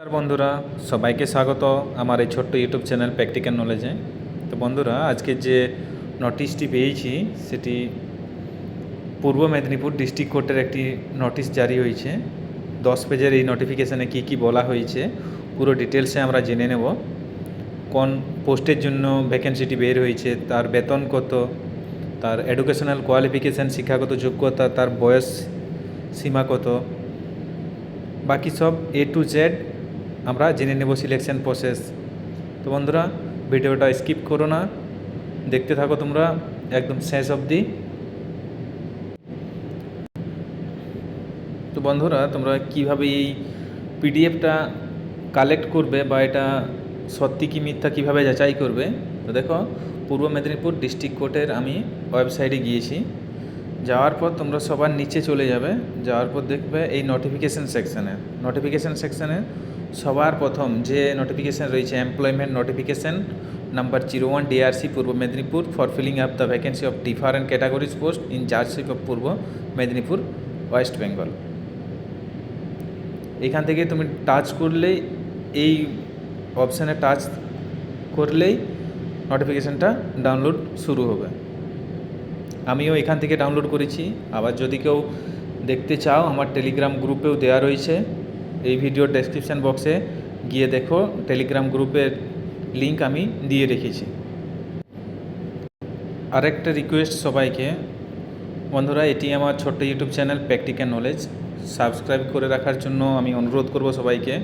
নমস্কার বন্ধুরা, সবাইকে স্বাগত আমার এই ছোট্ট ইউটিউব চ্যানেল প্র্যাকটিক্যাল নলেজে। তো বন্ধুরা, আজকে যে নোটিশটি পেয়েছি সেটি পূর্ব মেদিনীপুর ডিস্ট্রিক্ট কোর্টের একটি নোটিশ জারি হয়েছে। 10 পেজের এই নোটিফিকেশানে কি বলা হয়েছে পুরো ডিটেলসে আমরা জেনে নেব। কোন পোস্টের জন্য ভ্যাকেন্সিটি বের হয়েছে, তার বেতন কত, তার এডুকেশনাল কোয়ালিফিকেশান শিক্ষাগত যোগ্যতা, তার বয়স সীমা কত, বাকি সব A to Z আমরা জেনে নেব সিলেকশন প্রসেস। তো বন্ধুরা, ভিডিওটা স্কিপ করো না, দেখতে থাকো তোমরা একদম শেষ অবধি। তো বন্ধুরা, তোমরা কিভাবে এই পিডিএফটা কালেক্ট করবে বা এটা সত্যি কি মিথ্যা কিভাবে যাচাই করবে, তো দেখো পূর্ব মেদিনীপুর ডিস্ট্রিক্ট কোর্টের আমি ওয়েবসাইটে গিয়েছি। যাওয়ার পর তোমরা সবার নিচে চলে যাবে, যাওয়ার পর দেখবে এই নোটিফিকেশান সেকশানে সবার প্রথম যে নোটিফিকেশান রয়েছে employment notification number 01 DRC Purba Medinipur for filling up the vacancy of different categories post in chargeship of Purba Medinipur West Bengal. এখান থেকে তুমি টাচ করলেই, এই অপশানে টাচ করলেই নোটিফিকেশানটা ডাউনলোড শুরু হবে। আমিও এখান থেকে ডাউনলোড করেছি। আবার যদি কেউ দেখতে চাও, আমার টেলিগ্রাম গ্রুপেও দেওয়া রয়েছে, এই ভিডিওর ডেসক্রিপশান বক্সে গিয়ে দেখো, টেলিগ্রাম গ্রুপের লিংক আমি দিয়ে রেখেছি। আরেকটা রিকোয়েস্ট সবাইকে, বন্ধুরা, এটি আমার ছোট্ট YouTube channel practical knowledge, subscribe করে রাখার জন্য আমি অনুরোধ করব সবাইকে।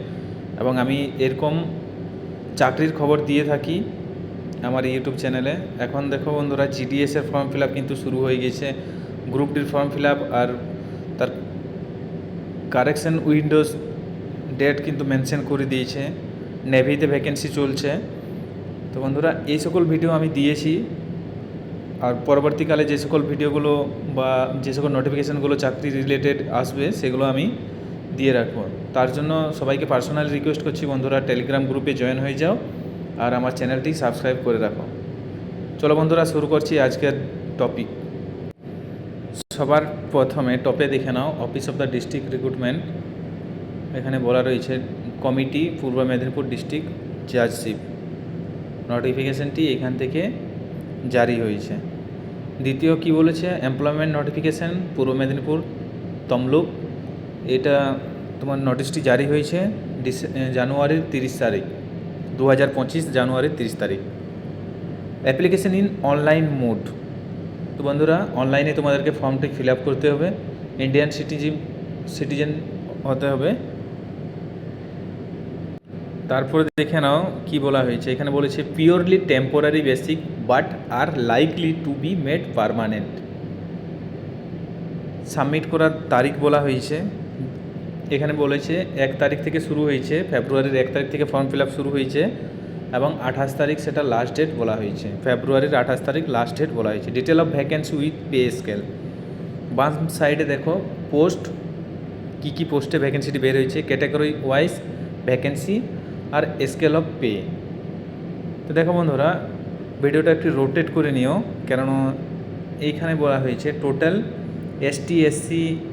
এবং আমি এরকম চাকরির খবর দিয়ে থাকি আমার ইউটিউব চ্যানেলে। এখন দেখো বন্ধুরা, জিডিএসের ফর্ম ফিল আপ কিন্তু শুরু হয়ে গেছে, গ্রুপ ডির ফর্ম ফিল আপ, আর তার কারেকশন উইন্ডোজ ডেট কিন্তু মেনশন করে দিয়েছে। নেভিতে ভ্যাকেন্সি চলছে। তো বন্ধুরা, এই সকল ভিডিও আমি দিয়েছি, আর পরবর্তীকালে যে সকল ভিডিওগুলো বা যে সকল নোটিফিকেশানগুলো চাকরি রিলেটেড আসবে সেগুলো আমি দিয়ে রাখবো। তার জন্য সবাইকে পার্সোনালি রিকোয়েস্ট করছি, বন্ধুরা টেলিগ্রাম গ্রুপে জয়েন হয়ে যাও আর আমার চ্যানেলটি সাবস্ক্রাইব করে রাখো। চলো বন্ধুরা, শুরু করছি আজকের টপিক। সবার প্রথমে টপে দেখে নাও office of the district recruitment. এখানে বলা রয়েছে কমিটি পূর্ব মেদিনীপুর ডিস্ট্রিক্ট জাজশিপ। নোটিফিকেশানটি এখান থেকে জারি হয়েছে। দ্বিতীয় কি বলেছে, এমপ্লয়মেন্ট নোটিফিকেশান পূর্ব মেদিনীপুর তমলুক। এটা তোমার নোটিশটি জারি হয়েছে জানুয়ারির 30 তারিখ, 2025 জানুয়ারির 30 তারিখ। Application in online mode. তো বন্ধুরা, অনলাইনে তোমাদেরকে ফর্মটি ফিল আপ করতে হবে, ইন্ডিয়ান সিটিজেন হতে হবে। তারপরে দেখে নাও কি বলা হয়েছে। এখানে বলেছে purely temporary basic but are likely to be made permanent. Submit করার তারিখ বলা হয়েছে। এখানে বলেছে 1 তারিখ থেকে শুরু হয়েছে, ফেব্রুয়ারির 1 তারিখ থেকে ফর্ম ফিল আপ শুরু হয়েছে এবং 28 তারিখ সেটা লাস্ট ডেট বলা হয়েছে। ফেব্রুয়ারির 28 তারিখ লাস্ট ডেট বলা হয়েছে। Detail of vacancy with pay scale. বাম সাইডে দেখো পোস্ট, কি পোস্টে ভ্যাকেন্সিটি বের হয়েছে, ক্যাটাগরি ওয়াইজ ভ্যাকেন্সি আর স্কেল অফ পে। তো দেখো বন্ধুরা, ভিডিওটা একটু রোটেট করে নিও, কেননা এইখানে বলা হয়েছে টোটাল ST SC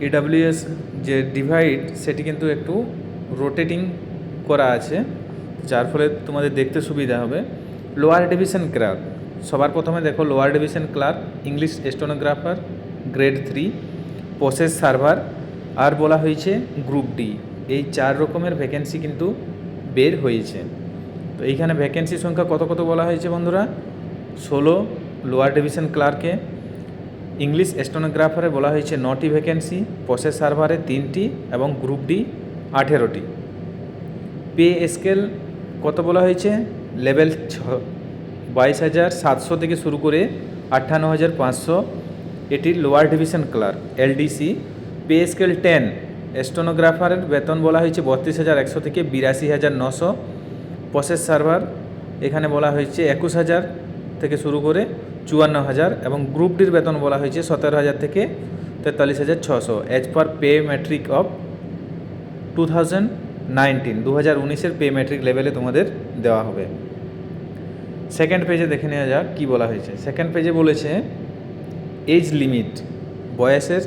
EWS যে ডিভাইড সেটি কিন্তু একটু রোটেটিং করা আছে, যার ফলে তোমাদের দেখতে সুবিধা হবে। লোয়ার ডিভিশন ক্লার্ক, সবার প্রথমে দেখো lower division clerk, English stenographer grade 3, process server, আর বলা হয়েছে গ্রুপ ডি। এই 4 রকমের ভ্যাকেন্সি কিন্তু বের হয়েছে। তো এইখানে ভ্যাকেন্সি সংখ্যা কত বলা হয়েছে বন্ধুরা, 16 লোয়ার ডিভিশন ক্লার্কে। ইংলিশ স্টেনোগ্রাফারে বলা হয়েছে 9টি ভ্যাকেন্সি, প্রসেস সার্ভারে 3টি এবং গ্রুপ ডি 18টি। পে স্কেল কত বলা হয়েছে, লেভেল 22,700 থেকে শুরু করে 58,500। এটি lower division clerk LDC। Pay scale 10, স্টেনোগ্রাফারের বেতন বলা হয়েছে 32,100 থেকে 82,900। প্রসেস সার্ভার এখানে বলা হয়েছে 21,000 থেকে শুরু করে 54,000 এবং গ্রুপ ডির বেতন বলা হয়েছে 17,000 থেকে 43,600 as per pay matric of 2019 pay matric লেভেলে তোমাদের দেওয়া হবে। সেকেন্ড পেজে দেখে নেওয়া যাক কী বলা হয়েছে। সেকেন্ড পেজে বলেছে এজ লিমিট, বয়সের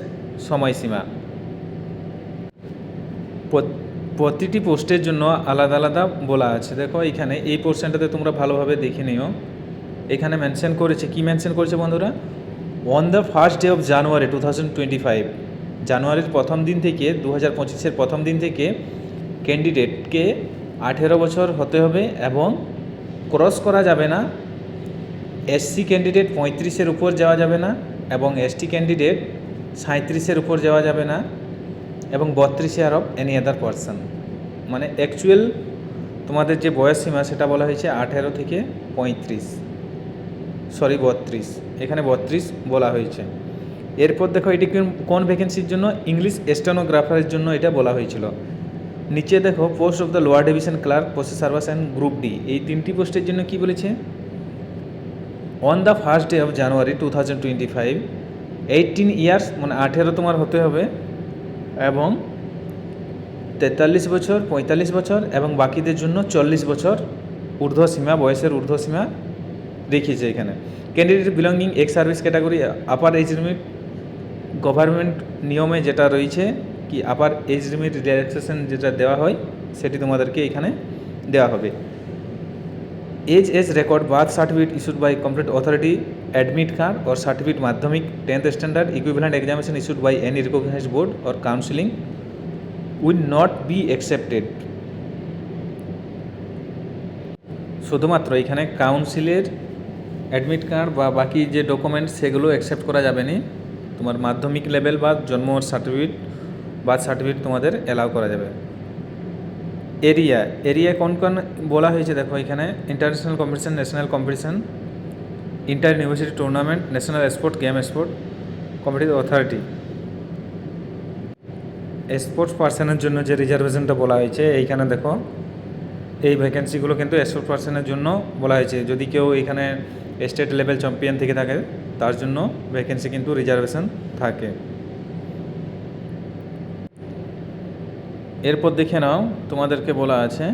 সময়সীমা। প্রতিটি পোস্টের জন্য আলাদা আলাদা বলা আছে। দেখো এখানে এই পোর্শনটাতে তোমরা ভালোভাবে দেখে নিও। এখানে মেনশন করেছে, কি মেনশন করেছে বন্ধুরা, on the first day of January 2025, জানুয়ারির প্রথম দিন থেকে 2025-এর প্রথম দিন থেকে ক্যান্ডিডেটকে 18 বছর হতে হবে এবং ক্রস করা যাবে না। এসসি ক্যান্ডিডেট 35-এর উপর যাওয়া যাবে না এবং এসটি ক্যান্ডিডেট 37-এর উপর যাওয়া যাবে না এবং 32 year of any other person. মানে অ্যাকচুয়াল তোমাদের যে বয়স সীমা সেটা বলা হয়েছে 18 থেকে 35, সরি 32, এখানে 32 বলা হয়েছে। এরপর দেখো এটি কোন ভ্যাকেন্সির জন্য, ইংলিশ স্টেনোগ্রাফারের জন্য এটা বলা হয়েছিল। নিচে দেখো post of the lower division clerk, process server and group D, এই তিনটি পোস্টের জন্য কি বলেছে, on the first day of January 2025, 18 years মানে 18 তোমার হতে হবে এবং 43 বছর, 45 বছর এবং বাকিদের জন্য 40 বছর ঊর্ধ্বসীমা, বয়সের ঊর্ধ্বসীমা দেখিয়েছে এখানে। Candidate belonging ex service category, upper age limit government নিয়মে যেটা রয়েছে কি আপার এজ লিমিট রিল্যাক্সেশন যেটা দেওয়া হয় সেটি তোমাদেরকে এখানে দেওয়া হবে। Age record, birth certificate issued by competent authority, admit card or certificate Madhyamik 10th standard, equivalent examination issued by any recognised board or counselling will not be accepted. শুধুমাত্র এখানে কাউন্সিলের অ্যাডমিট কার্ড বা বাকি যে ডকুমেন্টস সেগুলো অ্যাকসেপ্ট করা যাবে না। তোমার মাধ্যমিক লেভেল বা জন্ম সার্টিফিকেট, বার্থ সার্টিফিকেট তোমাদের অ্যালাউ করা যাবে। এরিয়া কোন কোন বলা হয়েছে দেখো এখানে, international competition, national competition, inter university tournament, national sport, game sport, competitive authority. Sports পার্সনের জন্য যে রিজার্ভেশনটা বলা হয়েছে এইখানে দেখো এই ভ্যাকেন্সিগুলো কিন্তু স্পোর্টস পার্সনের জন্য বলা হয়েছে। যদি কেউ এখানে স্টেট লেভেল চ্যাম্পিয়ন থেকে থাকে তার জন্য ভ্যাকেন্সি কিন্তু রিজার্ভেশন থাকে। এরপর দেখে নাও তোমাদেরকে বলা আছে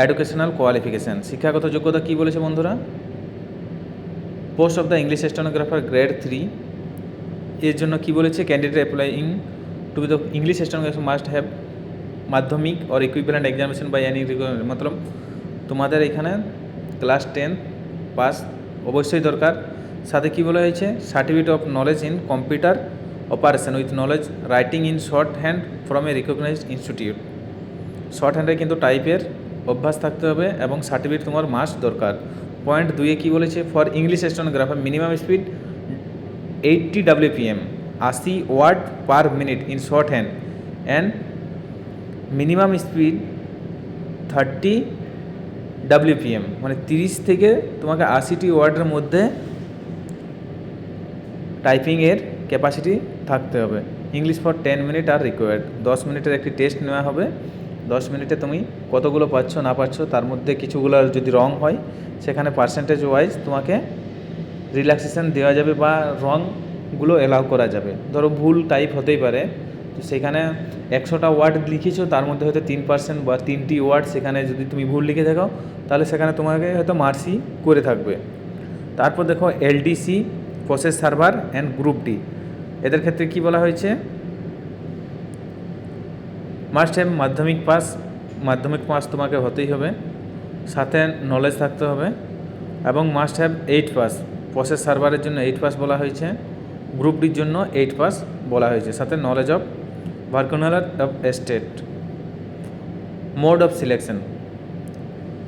এডুকেশনাল কোয়ালিফিকেশান, শিক্ষাগত যোগ্যতা কী বলেছে বন্ধুরা, post of the English stenographer grade 3 এর জন্য কি বলেছে, candidate applying two B the English stenographer must have মাধ্যমিক और ইকুইভ্যালেন্ট এক্সামিনেশন বাই এনি, মতলব তোমাদের এখানে ক্লাস 10 পাস অবশ্যই দরকার। সাথে কি বলা হয়েছে, certificate of knowledge in computer operation with knowledge writing in shorthand from a recognised institute, শর্ট হ্যান্ডে কিন্তু টাইপের অভ্যাস থাকতে হবে এবং সার্টিফিকেট তোমার মাস্ট দরকার। পয়েন্ট 2-এ কী বলেছে, for English stenographer minimum speed 80 WPM, 80 word per minute in shorthand and minimum speed 30 WPM, মানে 30 থেকে তোমাকে 80টি ওয়ার্ডের মধ্যে টাইপিংয়ের ক্যাপাসিটি থাকতে হবে। English for 10 minute R required, 10 মিনিটের একটি টেস্ট নেওয়া হবে। 10 মিনিটে তুমি কতগুলো পাচ্ছ না পাচ্ছ, তার মধ্যে কিছুগুলো যদি রং হয় সেখানে পার্সেন্টেজ ওয়াইজ তোমাকে রিল্যাক্সেশন দেওয়া যাবে বা রংগুলো অ্যালাউ করা যাবে। ধরো ভুল টাইপ হতেই পারে, তো সেখানে 100টা ওয়ার্ড লিখেছো তার মধ্যে হয়তো 3% বা 3টি ওয়ার্ড সেখানে যদি তুমি ভুল লিখে থাকো তাহলে সেখানে তোমাকে হয়তো মার্সি করে থাকবে। তারপর দেখো LDC, process server and group D, এদের ক্ষেত্রে কি বলা হয়েছে, মাস্ট হ্যাভ মাধ্যমিক পাস তোমাকে হতেই হবে, সাথে নলেজ থাকতে হবে এবং মাস্ট হ্যাভ 8 পাস, প্রসেস সার্ভারের জন্য 8 পাস বলা হয়েছে, গ্রুপ ডির জন্য 8 পাস বলা হয়েছে, সাথে knowledge of vernacular of state. Mode of selection,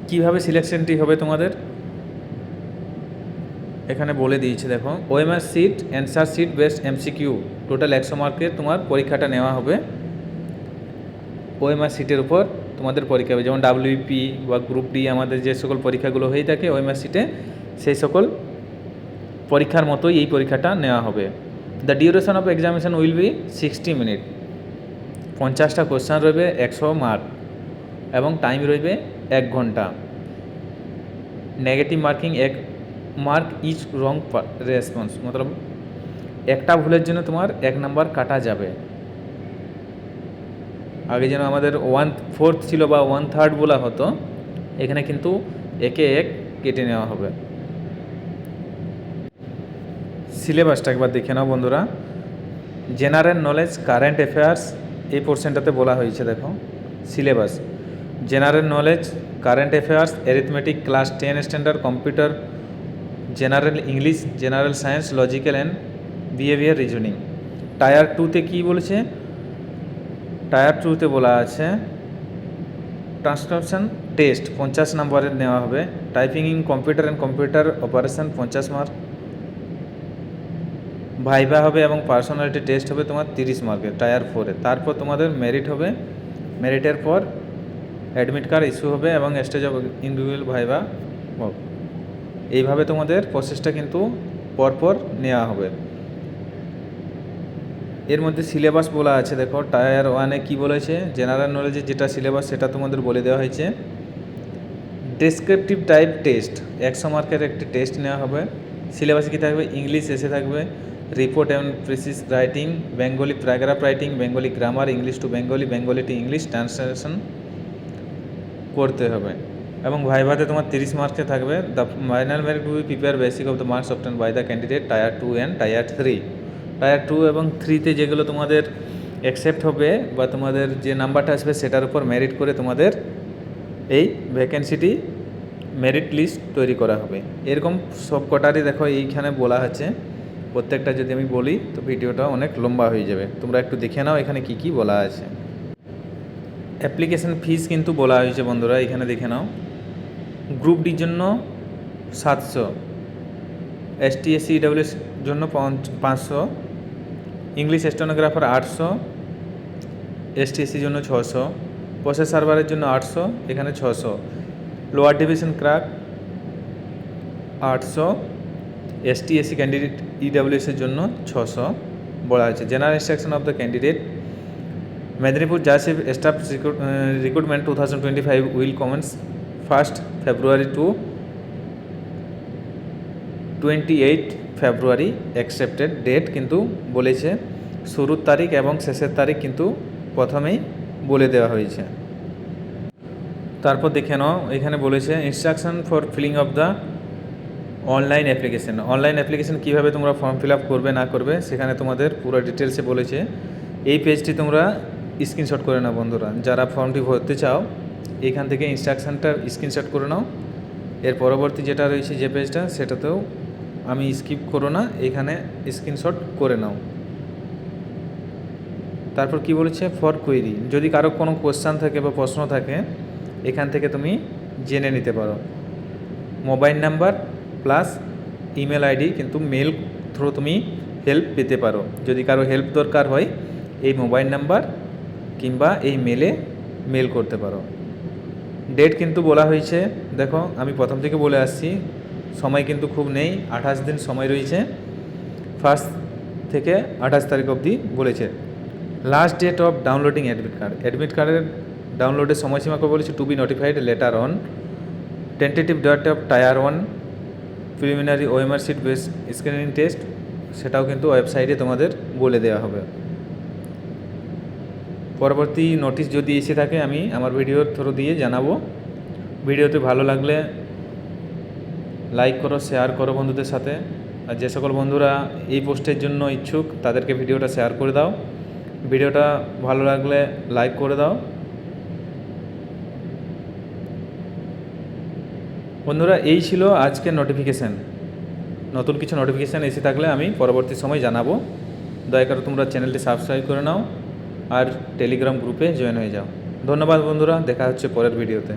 কীভাবে সিলেকশনটি হবে তোমাদের এখানে বলে দিয়েছে দেখো, OMR sheet, answer sheet based MCQ, total 100 মার্কের তোমার পরীক্ষাটা নেওয়া হবে। OMR সিটের উপর তোমাদের পরীক্ষা হবে, যেমন WP বা গ্রুপ ডি আমাদের যে সকল পরীক্ষাগুলো হয়ে থাকে OMR সিটে সেই সকল পরীক্ষার মতোই এই পরীক্ষাটা নেওয়া হবে। The duration of examination will be 60 minute, 50টা কোশ্চেন রইবে 100 মার্ক এবং টাইম রইবে 1 ঘন্টা। Negative marking 1 mark each wrong response, মতলব একটা ভুলের জন্য তোমার 1 নাম্বার কাটা যাবে। আগে যেন আমাদের 1/4 ছিল বা 1/3 বলা হতো, এখানে কিন্তু 1-এ 1 কেটে নেওয়া হবে। সিলেবাসটা একবার দেখে নাও বন্ধুরা। জেনারেল নলেজ, কারেন্ট অ্যাফেয়ার্স এই পোর্শনটাতে বলা হয়েছে দেখো, syllabus general knowledge, current affairs, arithmetic, class 10 standard, computer, general English, general science, logical and behaviour reasoning. Tier 2-তে কী বলেছে? টায়ার 2-তে বলা আছে ট্রান্সক্রিপশন টেস্ট 50 নম্বরের নেওয়া হবে, typing in computer and computer operation 50 mark, viva হবে এবং পার্সোনালিটি টেস্ট হবে তোমার 30 মার্কের টায়ার 4-এ। তারপর তোমাদের মেরিট হবে, মেরিটের পর অ্যাডমিট কার্ড ইস্যু হবে এবং স্টেজ অফ ইন্ডিভিজুয়াল ভাইভা হবে। এইভাবে তোমাদের প্রসেসটা কিন্তু পরপর নেওয়া হবে। এর মধ্যে সিলেবাস বলা আছে, দেখো টায়ার 1-এ কী বলেছে, জেনারেল নলেজের যেটা সিলেবাস সেটা তোমাদের বলে দেওয়া হয়েছে। ডেসক্রিপটিভ টাইপ টেস্ট 100 মার্কের একটি টেস্ট নেওয়া হবে। সিলেবাসে কী থাকবে? ইংলিশ এসে থাকবে, report and precis writing, Bengali paragraph writing, Bengali grammar, English to Bengali, Bengali to English translation করতে হবে। এবং ভাইভাতে তোমার 30 মার্কে থাকবে। The final merit will prepare basic of the marks obtain by the candidate tier 2 and tier 3। Tier 2 এবং 3-তে যেগুলো তোমাদের অ্যাকসেপ্ট হবে বা তোমাদের যে নাম্বারটা আসবে সেটার উপর মেরিট করে তোমাদের এই ভ্যাকেন্সিটি মেরিট লিস্ট তৈরি করা হবে। এরকম সব কটারই দেখো এইখানে বলা আছে, প্রত্যেকটা যদি আমি বলি তো ভিডিওটা অনেক লম্বা হয়ে যাবে। তোমরা একটু দেখে নাও এখানে কি কি বলা আছে। অ্যাপ্লিকেশন ফিস কিন্তু বলা হয়েছে বন্ধুরা, এখানে দেখে নাও। গ্রুপ ডির জন্য 700, এসটি এসসি ইডব্লিউএস জন্য 500, ইংলিশ স্টেনোগ্রাফার 800, এসটি এসসির জন্য 600, প্রসেস সার্ভারের জন্য 800, এখানে 600, lower division clerk 800, ST SC candidate ইডব্লিউএসের জন্য 600 বলা হয়েছে। General instruction of the candidate Medinipur জাসিফ staff recruitment 2025 will commence 1 February to 28 February accepted date কিন্তু বলেছে, শুরুর তারিখ এবং শেষের তারিখ কিন্তু প্রথমেই বলে দেওয়া হয়েছে। তারপর দেখে নাও এখানে বলেছে instruction for filling of the online application. Online application কীভাবে তোমরা ফর্ম ফিল আপ করবে না করবে সেখানে তোমাদের পুরো ডিটেলসে বলেছে। এই পেজটি তোমরা স্ক্রিনশট করে নাও বন্ধুরা, যারা ফর্মটি ভরতে চাও এখান থেকে ইনস্ট্রাকশানটা স্ক্রিনশট করে নাও। এর পরবর্তী যেটা রয়েছে যে পেজটা সেটাতেও আমি স্কিপ করো না, এখানে স্ক্রিনশট করে নাও। তারপর কি বলেছে, ফর কোয়েরি, যদি কারো কোনো কোশ্চেন থাকে বা প্রশ্ন থাকে এখান থেকে তুমি জেনে নিতে পারো। Mobile number plus email ID কিন্তু মেল থ্রু তুমি হেল্প পেতে পারো। যদি কারো হেল্প দরকার হয় এই মোবাইল নাম্বার কিংবা এই মেলে মেল করতে পারো। ডেট কিন্তু বলা হয়েছে, দেখো আমি প্রথম থেকে বলে আসছি, সময় কিন্তু খুব নেই, 28 দিন সময় রয়েছে। 1 থেকে 28 তারিখ অবধি বলেছে। Last date of downloading admit card, admit কার্ডের ডাউনলোডের সময়সীমাকে বলেছে to be notified later on. Tentative date of tier 1 preliminary OMR sheet base screening test, সেটাও কিন্তু ওয়েবসাইটে তোমাদের বলে দেওয়া হবে। পরবর্তী নোটিশ যদি এসে থাকে আমি আমার ভিডিওর থ্রু দিয়ে জানাবো। ভিডিওতে ভালো লাগলে লাইক করো, শেয়ার করো বন্ধুদের সাথে। আর যে সকল বন্ধুরা এই পোস্টের জন্য ইচ্ছুক তাদেরকে ভিডিওটা শেয়ার করে দাও। ভিডিওটা ভালো লাগলে লাইক করে দাও। বন্ধুরা এই ছিল আজকের নোটিফিকেশান। নতুন কিছু নোটিফিকেশান এসে থাকলে আমি পরবর্তী সময় জানাবো। দয়া করে তোমরা চ্যানেলটি সাবস্ক্রাইব করে নাও আর টেলিগ্রাম গ্রুপে জয়েন হয়ে যাও। ধন্যবাদ বন্ধুরা, দেখা হচ্ছে পরের ভিডিওতে।